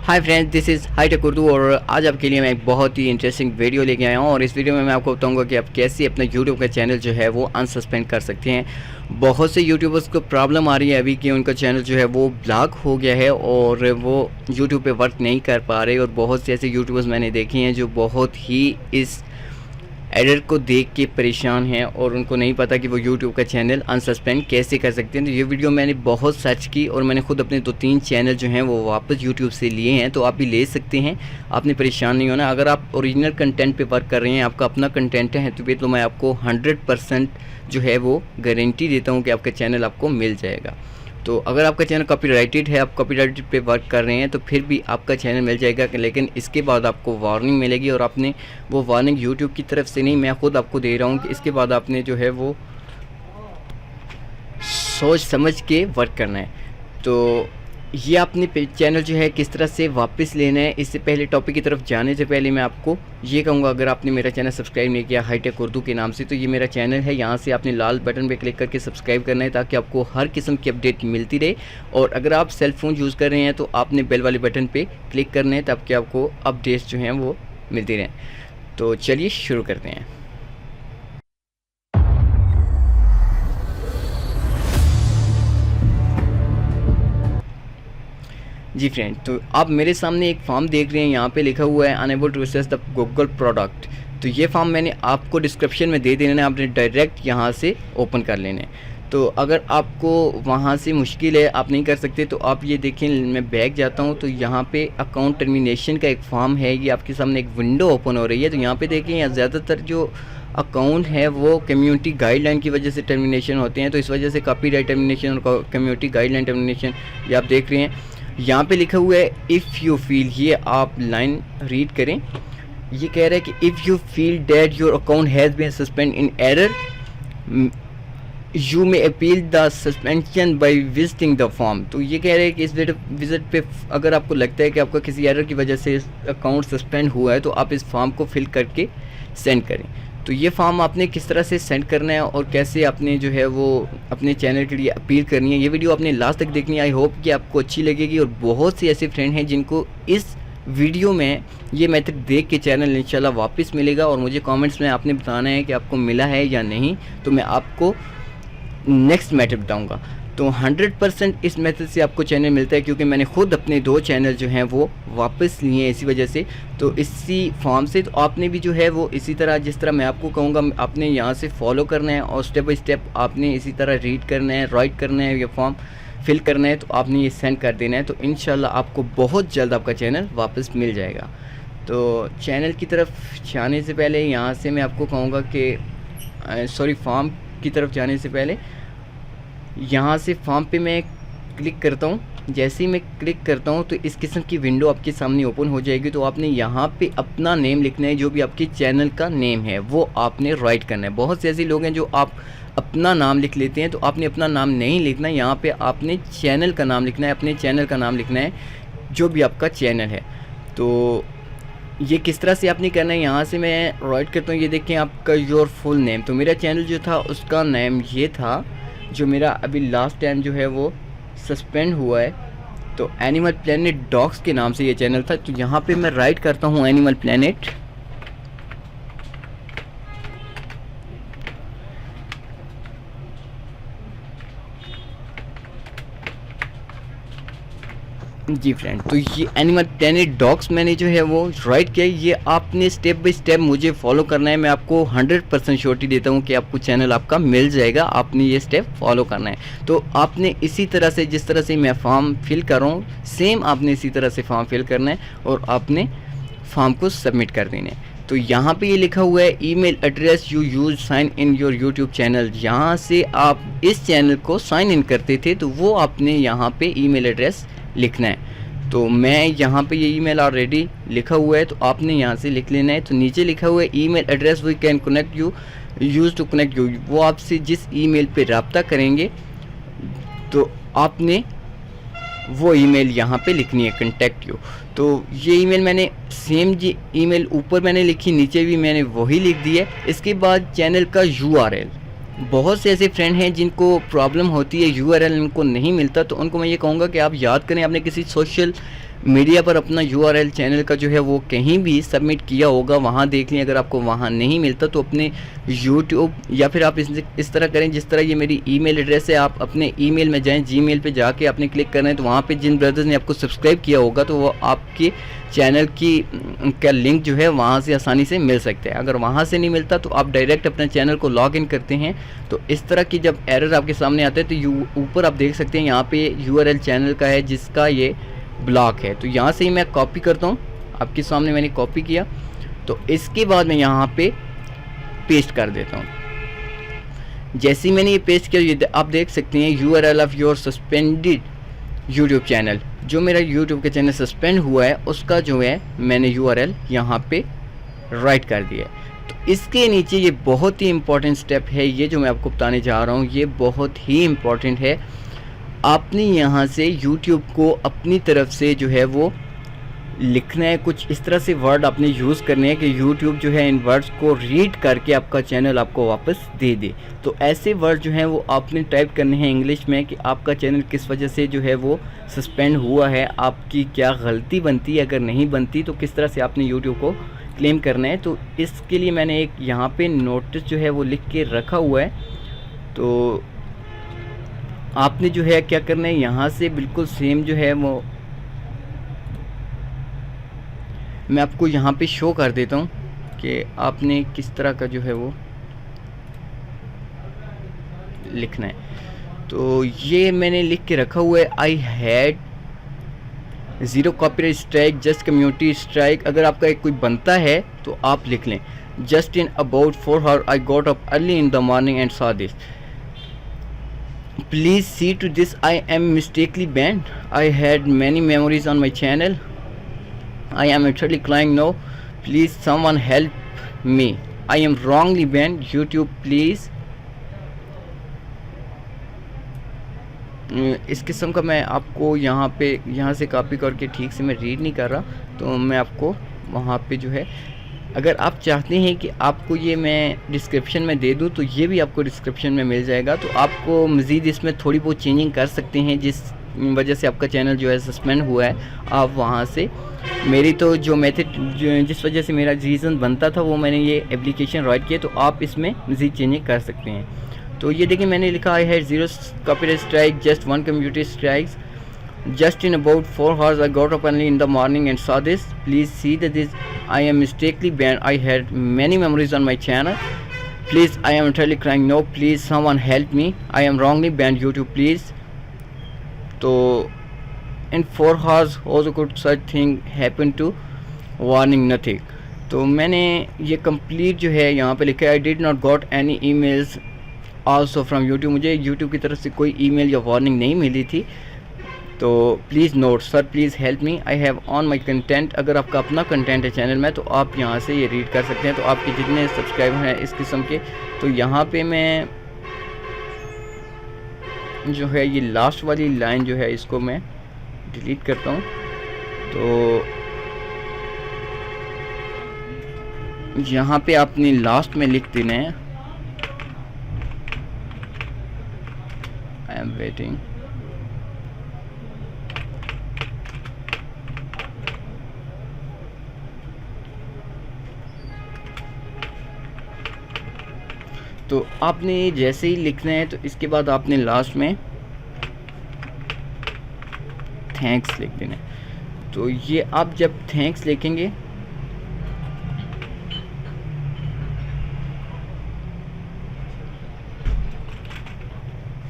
Hi friends, this is hitech Urdu और आज आपके लिए मैं एक बहुत ही इंटरेस्टिंग वीडियो लेके आया हूँ। और इस वीडियो में मैं आपको बताऊंगा कि आप कैसे अपना यूट्यूब का चैनल जो है वो अनसस्पेंड कर सकते हैं। बहुत से यूट्यूबर्स को प्रॉब्लम आ रही है अभी कि उनका चैनल जो है वो ब्लॉक हो गया है और वो यूट्यूब पे वर्क नहीं कर पा रहे। और बहुत से ऐसे यूट्यूबर्स मैंने देखे हैं जो बहुत ही इस एरर को देख के परेशान हैं और उनको नहीं पता कि वो यूट्यूब का चैनल अनसस्पेंड कैसे कर सकते हैं। तो ये वीडियो मैंने बहुत सर्च की और मैंने खुद अपने 2-3 चैनल जो हैं वो वापस यूट्यूब से लिए हैं, तो आप भी ले सकते हैं। आपने परेशान नहीं होना। अगर आप ओरिजिनल कंटेंट पे वर्क कर रहे हैं, आपका अपना कंटेंट है, तो मैं आपको 100% जो है वो गारंटी देता हूँ कि आपका चैनल आपको मिल जाएगा। तो अगर आपका चैनल कॉपीराइटेड है, आप कॉपीराइटेड पे वर्क कर रहे हैं, तो फिर भी आपका चैनल मिल जाएगा, लेकिन इसके बाद आपको वार्निंग मिलेगी। और आपने वो वार्निंग यूट्यूब की तरफ से नहीं, मैं खुद आपको दे रहा हूँ कि इसके बाद आपने जो है वो सोच समझ के वर्क करना है। तो ये आपने चैनल जो है किस तरह से वापस लेना है, इससे पहले टॉपिक की तरफ जाने से पहले मैं आपको ये कहूँगा, अगर आपने मेरा चैनल सब्सक्राइब नहीं किया हाईटेक उर्दू के नाम से, तो ये मेरा चैनल है। यहाँ से आपने लाल बटन पे क्लिक करके सब्सक्राइब करना है ताकि आपको हर किस्म की अपडेट मिलती रहे। और अगर आप सेल फ़ोन यूज़ कर रहे हैं तो आपने बेल वाले बटन पर क्लिक करना है ताकि आपको अपडेट्स जो हैं वो मिलती रहें। तो चलिए शुरू करते हैं। जी फ्रेंड, तो आप मेरे सामने एक फॉर्म देख रहे हैं, यहाँ पे लिखा हुआ है unable to access the Google product. तो ये फॉर्म मैंने आपको डिस्क्रिप्शन में दे देना है, आपने डायरेक्ट यहाँ से ओपन कर लेना है। तो अगर आपको वहाँ से मुश्किल है, आप नहीं कर सकते, तो आप ये देखें, मैं बैक जाता हूँ तो यहाँ पे अकाउंट टर्मिनेशन का एक फॉर्म है, ये आपके सामने एक विंडो ओपन हो रही है। तो यहाँ पे देखें, यहाँ ज़्यादातर जो अकाउंट है वो कम्युनिटी गाइडलाइन की वजह से टर्मिनेशन होते हैं। तो इस वजह से कॉपीराइट टर्मिनेशन और कम्युनिटी गाइडलाइन टर्मिनेशन ये आप देख रहे हैं। यहाँ पे लिखा हुआ है इफ़ यू फील, ये आप लाइन रीड करें। ये कह रहा है कि if you feel that your account has been suspend in error, you may appeal the suspension by visiting the form. तो ये कह रहे हैं कि इस विजिट पे अगर आपको लगता है कि आपका किसी एरर की वजह से अकाउंट सस्पेंड हुआ है, तो आप इस फॉर्म को फिल करके सेंड करें। तो ये फॉर्म आपने किस तरह से सेंड करना है और कैसे आपने जो है वो अपने चैनल के लिए अपील करनी है, ये वीडियो आपने लास्ट तक देखनी है। आई होप कि आपको अच्छी लगेगी। और बहुत से ऐसे फ्रेंड हैं जिनको इस वीडियो में ये मेथड देख के चैनल इंशाल्लाह वापस मिलेगा। और मुझे कमेंट्स में आपने बताना है कि आपको मिला है या नहीं, तो मैं आपको नेक्स्ट मेथड बताऊँगा। तो 100% इस मेथड से आपको चैनल मिलता है, क्योंकि मैंने खुद अपने 2 चैनल जो हैं वो वापस लिए हैं इसी वजह से। तो इसी फॉर्म से तो आपने भी जो है वो इसी तरह, जिस तरह मैं आपको कहूँगा, आपने यहाँ से फॉलो करना है और स्टेप बाय स्टेप आपने इसी तरह रीड करना है, राइट करना है, ये फॉर्म फिल करना है। तो आपने ये सेंड कर देना है, तो इंशाल्लाह आपको बहुत जल्द आपका चैनल वापस मिल जाएगा। तो चैनल की तरफ जाने से पहले यहाँ से मैं आपको कहूँगा कि फॉर्म की तरफ जाने से पहले यहाँ से फॉर्म पे मैं क्लिक करता हूँ। जैसे ही मैं क्लिक करता हूँ तो इस किस्म की विंडो आपके सामने ओपन हो जाएगी। तो आपने यहाँ पे अपना नेम लिखना है, जो भी आपके चैनल का नेम है वो आपने राइट करना है। बहुत से ऐसे लोग हैं जो आप अपना नाम लिख लेते हैं, तो आपने अपना नाम नहीं लिखना है। यहाँ पे आपने चैनल का नाम लिखना है, अपने चैनल का नाम लिखना है, जो भी आपका चैनल है। तो ये किस तरह से आपने करना है, यहाँ से मैं राइट करता हूँ। ये देखें आपका योर फुल नेम। तो मेरा चैनल जो था उसका नेम ये था, जो मेरा अभी लास्ट टाइम जो है वो सस्पेंड हुआ है। तो एनिमल प्लेनेट डॉग्स के नाम से ये चैनल था। तो यहाँ पे मैं राइट करता हूँ एनिमल प्लेनेट। जी फ्रेंड, तो ये एनिमल प्लेनेट डॉग्स मैंने जो है वो राइट किया। ये आपने स्टेप बाय स्टेप मुझे फॉलो करना है। मैं आपको 100% श्योरिटी देता हूँ कि आपको चैनल आपका मिल जाएगा। आपने ये स्टेप फॉलो करना है। तो आपने इसी तरह से, जिस तरह से मैं फॉर्म फिल कर रहा हूँ, सेम आपने इसी तरह से फॉर्म फिल करना है और आपने फॉर्म को सबमिट कर देना है। तो यहाँ पे ये लिखा हुआ है email address you use sign in your YouTube channel. यहाँ से आप इस चैनल को साइन इन करते थे, तो वो आपने यहाँ पे ईमेल एड्रेस लिखना है। तो मैं यहाँ पे ये ईमेल ऑलरेडी लिखा हुआ है, तो आपने यहाँ से लिख लेना है। तो नीचे लिखा हुआ है email address we can connect you use to connect you. वो आपसे जिस ईमेल पे रब्ता करेंगे, तो आपने वो ईमेल यहाँ पे लिखनी है, कंटेक्ट यू। तो ये ईमेल मैंने सेम जी ईमेल ऊपर मैंने लिखी, नीचे भी मैंने वही लिख दी है। इसके बाद चैनल का URL, बहुत से ऐसे फ्रेंड हैं जिनको प्रॉब्लम होती है, URL उनको नहीं मिलता। तो उनको मैं ये कहूँगा कि आप याद करें, आपने किसी सोशल मीडिया पर अपना यूआरएल चैनल का जो है वो कहीं भी सबमिट किया होगा, वहाँ देख लें। अगर आपको वहाँ नहीं मिलता तो अपने यूट्यूब या फिर आप इस तरह करें जिस तरह ये मेरी ईमेल एड्रेस है, आप अपने ईमेल में जाएं, जीमेल पे जाके आपने क्लिक करना है, तो वहाँ पे जिन ब्रदर्स ने आपको सब्सक्राइब किया होगा तो वो आपके चैनल की का लिंक जो है वहाँ से आसानी से मिल सकता है। अगर वहाँ से नहीं मिलता तो आप डायरेक्ट अपने चैनल को लॉग इन करते हैं। तो इस तरह की जब एरर आपके सामने आते हैं तो ऊपर आप देख सकते हैं यहाँ पे यूआरएल चैनल का है जिसका ये ब्लॉक है। तो यहाँ से ही मैं कॉपी करता हूँ, आपके सामने मैंने कॉपी किया, तो इसके बाद मैं यहाँ पे पेस्ट कर देता हूँ। जैसे ही मैंने ये पेस्ट किया, ये आप देख सकते हैं URL of your suspended YouTube channel, जो मेरा यूट्यूब का चैनल सस्पेंड हुआ है उसका जो है मैंने यूआरएल यहाँ पे राइट कर दिया है। तो इसके नीचे ये बहुत ही इम्पोर्टेंट स्टेप है, ये जो मैं आपको बताने जा रहा हूँ ये बहुत ही इम्पोर्टेंट है। आपने यहाँ से यूट्यूब को अपनी तरफ से जो है वो लिखना है, कुछ इस तरह से वर्ड आपने यूज़ करने हैं कि यूट्यूब जो है इन वर्ड्स को रीड करके आपका चैनल आपको वापस दे दे। तो ऐसे वर्ड जो हैं वो आपने टाइप करने हैं इंग्लिश में कि आपका चैनल किस वजह से जो है वो सस्पेंड हुआ है, आपकी क्या गलती बनती है, अगर नहीं बनती तो किस तरह से आपने यूट्यूब को क्लेम करना है। तो इसके लिए मैंने एक यहाँ पे नोटिस जो है वो लिख के रखा हुआ है। तो आपने जो है क्या करना है, यहाँ से बिल्कुल सेम जो है वो मैं आपको यहाँ पे शो कर देता हूँ कि आपने किस तरह का जो है वो लिखना है। तो ये मैंने लिख के रखा हुआ है, I had 0 copyright strike, just community strike. अगर आपका एक कोई बनता है तो आप लिख लें, just in about 4 hours I got up early in the morning and saw this, please see to this, I am mistakenly banned, I had many memories on my channel, I am actually crying now, please someone help me, I am wrongly banned, YouTube please। इस किस्म का मैं आपको यहाँ से copy करके ठीक से मैं रीड नहीं कर रहा, तो मैं आपको वहाँ पे जो है, अगर आप चाहते हैं कि आपको ये मैं डिस्क्रिप्शन में दे दूं तो ये भी आपको डिस्क्रिप्शन में मिल जाएगा। तो आपको मज़ीद इसमें थोड़ी बहुत चेंजिंग कर सकते हैं, जिस वजह से आपका चैनल जो है सस्पेंड हुआ है, आप वहाँ से मेरी तो जो मेथड जिस वजह से मेरा रीज़न बनता था वो मैंने ये एप्लीकेशन राइट किया, तो आप इसमें मज़ीद चेंजिंग कर सकते हैं। तो ये देखिए मैंने लिखा है 0 copyright strike, just 1 community strikes, just in about 4 hours I got up early in the morning and saw this, please see that this, I am mistakenly banned, I had many memories on my channel, please I am entirely crying now, please someone help me, I am wrongly banned, YouTube please। तो in 4 hours also could such thing happen to, warning nothing। तो मैंने ये complete जो है यहाँ पे लिखा है, I did not got any emails also from YouTube, मुझे यूट्यूब की तरफ से कोई ईमेल या वार्निंग नहीं मिली थी। तो please note sir please help me, I have on my content. अगर आपका अपना कंटेंट है चैनल में तो आप यहाँ से ये रीड कर सकते हैं। तो आपके जितने सब्सक्राइबर हैं इस किस्म के, तो यहाँ पे मैं जो है ये लास्ट वाली लाइन जो है इसको मैं डिलीट करता हूँ। तो यहाँ पे आपने लास्ट में लिख देना है, आई एम वेटिंग। तो आपने जैसे ही लिखना है तो इसके बाद आपने लास्ट में थैंक्स लिख देना है। तो ये आप जब थैंक्स लिखेंगे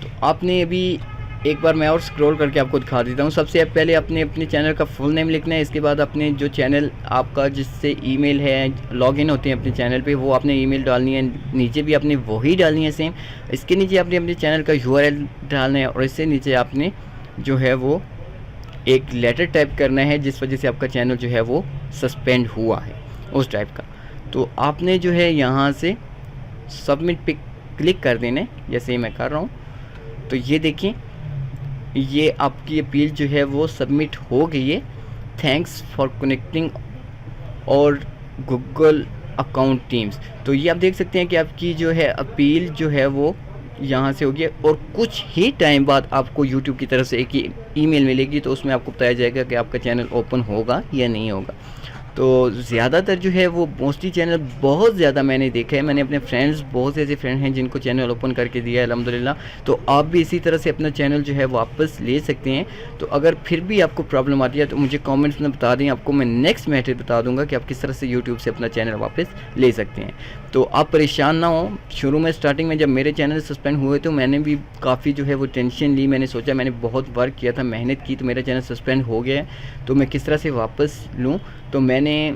तो आपने अभी एक बार मैं और स्क्रॉल करके आपको दिखा देता हूँ। सबसे पहले आपने अपने चैनल का फुल नेम लिखना है। इसके बाद अपने जो चैनल आपका जिससे ईमेल है लॉगिन होते हैं अपने चैनल पे, वो आपने ईमेल डालनी है। नीचे भी आपने वही डालनी है सेम। इसके नीचे आपने अपने चैनल का यूआरएल डालना है और इससे नीचे आपने जो है वो एक लेटर टाइप करना है जिस वजह से आपका चैनल जो है वो सस्पेंड हुआ है, उस टाइप का। तो आपने जो है यहाँ से सबमिट पे क्लिक कर देना है, जैसे ही मैं कर रहा हूँ। तो ये देखिए ये आपकी अपील जो है वो सबमिट हो गई है। थैंक्स फॉर कनेक्टिंग और गूगल अकाउंट टीम्स। तो ये आप देख सकते हैं कि आपकी जो है अपील जो है वो यहाँ से होगी और कुछ ही टाइम बाद आपको यूट्यूब की तरफ से एक ईमेल मिलेगी, तो उसमें आपको बताया जाएगा कि आपका चैनल ओपन होगा या नहीं होगा। तो ज़्यादातर जो है वो मोस्टली चैनल बहुत ज़्यादा मैंने देखा है, मैंने अपने फ्रेंड्स, बहुत से ऐसे फ्रेंड हैं जिनको चैनल ओपन करके दिया है अल्हम्दुलिल्लाह। तो आप भी इसी तरह से अपना चैनल जो है वापस ले सकते हैं। तो अगर फिर भी आपको प्रॉब्लम आती है तो मुझे कमेंट्स में बता दें, आपको मैं नेक्स्ट मेथड बता दूंगा कि आप किस तरह से यूट्यूब से अपना चैनल वापस ले सकते हैं। तो आप परेशान ना हो। शुरू में स्टार्टिंग में जब मेरे चैनल सस्पेंड हुए तो मैंने भी काफ़ी जो है वो टेंशन ली, मैंने सोचा, मैंने बहुत वर्क किया था, मेहनत की, तो मेरा चैनल सस्पेंड हो गया है, तो मैं किस तरह से वापस लूँ। तो मैंने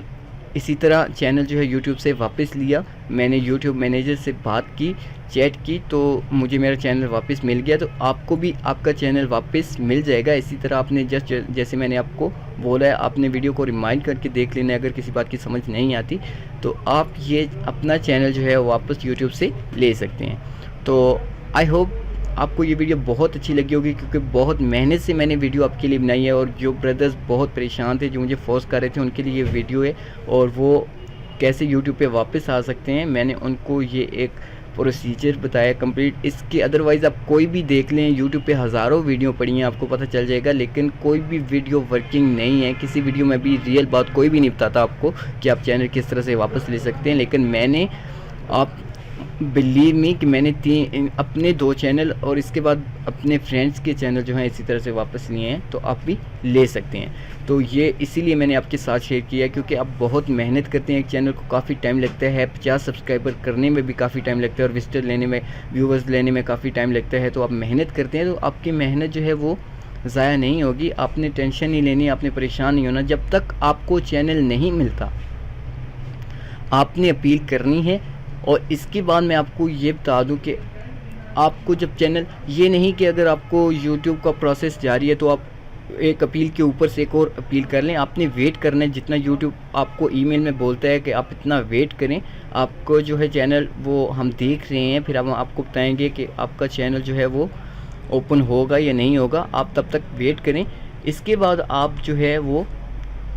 इसी तरह चैनल जो है यूट्यूब से वापस लिया, मैंने यूट्यूब मैनेजर से बात की, चैट की, तो मुझे मेरा चैनल वापस मिल गया। तो आपको भी आपका चैनल वापस मिल जाएगा इसी तरह। आपने जैसे मैंने आपको बोला है, आपने वीडियो को रिमाइंड करके देख लेना, अगर किसी बात की समझ नहीं आती तो आप ये अपना चैनल जो है वापस यूट्यूब से ले सकते हैं। तो आई होप आपको ये वीडियो बहुत अच्छी लगी होगी, क्योंकि बहुत मेहनत से मैंने वीडियो आपके लिए बनाई है और जो ब्रदर्स बहुत परेशान थे, जो मुझे फोर्स कर रहे थे, उनके लिए ये वीडियो है और वो कैसे यूट्यूब पे वापस आ सकते हैं, मैंने उनको ये एक प्रोसीजर बताया कंप्लीट। इसके अदरवाइज़ आप कोई भी देख लें, यूट्यूब पे हज़ारों वीडियो पड़ी हैं, आपको पता चल जाएगा, लेकिन कोई भी वीडियो वर्किंग नहीं है। किसी वीडियो में भी रियल बात कोई भी नहीं बताता आपको कि आप चैनल किस तरह से वापस ले सकते हैं। लेकिन मैंने, आप बिलीव मी कि मैंने अपने 2 चैनल और इसके बाद अपने फ्रेंड्स के चैनल जो हैं इसी तरह से वापस लिए हैं, तो आप भी ले सकते हैं। तो ये इसीलिए मैंने आपके साथ शेयर किया, क्योंकि आप बहुत मेहनत करते हैं, एक चैनल को काफ़ी टाइम लगता है, 50 सब्सक्राइबर करने में भी काफ़ी टाइम लगता है और विजिटर लेने में, व्यूवर्स लेने में काफ़ी टाइम लगता है। तो आप मेहनत करते हैं तो आपकी मेहनत जो है वो ज़ाया नहीं होगी। आपने टेंशन नहीं लेनी, आपने परेशान नहीं होना। जब तक आपको चैनल नहीं मिलता आपने अपील करनी है। और इसके बाद मैं आपको ये बता दूं कि आपको जब चैनल, ये नहीं कि अगर आपको यूट्यूब का प्रोसेस जारी है तो आप एक अपील के ऊपर से एक और अपील कर लें। आपने वेट करना है, जितना यूट्यूब आपको ईमेल में बोलता है कि आप इतना वेट करें, आपको जो है चैनल वो हम देख रहे हैं, फिर हम आपको बताएंगे कि आपका चैनल जो है वो ओपन होगा या नहीं होगा। आप तब तक वेट करें, इसके बाद आप जो है वो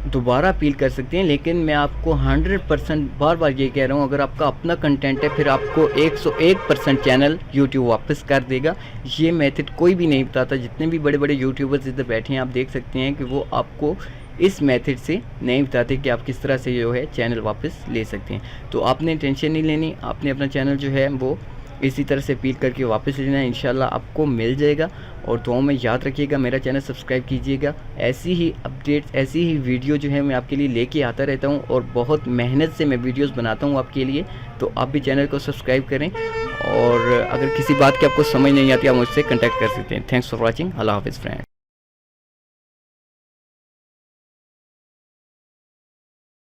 दोबारा अपील कर सकते हैं। लेकिन मैं आपको 100% बार बार ये कह रहा हूँ, अगर आपका अपना कंटेंट है फिर आपको 101% चैनल यूट्यूब वापस कर देगा। ये मेथड कोई भी नहीं बताता। जितने भी बड़े बड़े यूट्यूबर्स इधर बैठे हैं आप देख सकते हैं कि वो आपको इस मेथड से नहीं बताते कि आप किस तरह से जो है चैनल वापस ले सकते हैं। तो आपने टेंशन नहीं लेनी, आपने अपना चैनल जो है वो इसी तरह से अपील करके वापस लेना है, इंशाल्लाह आपको मिल जाएगा। और दुआओं में याद रखिएगा, मेरा चैनल सब्सक्राइब कीजिएगा। ऐसी ही अपडेट्स, ऐसी ही वीडियो जो है मैं आपके लिए लेके आता रहता हूँ और बहुत मेहनत से मैं वीडियोस बनाता हूँ आपके लिए। तो आप भी चैनल को सब्सक्राइब करें और अगर किसी बात की आपको समझ नहीं आती आप मुझसे कॉन्टैक्ट कर सकते हैं। Thanks for watching. अल्लाह हाफिज़ फ्रेंड।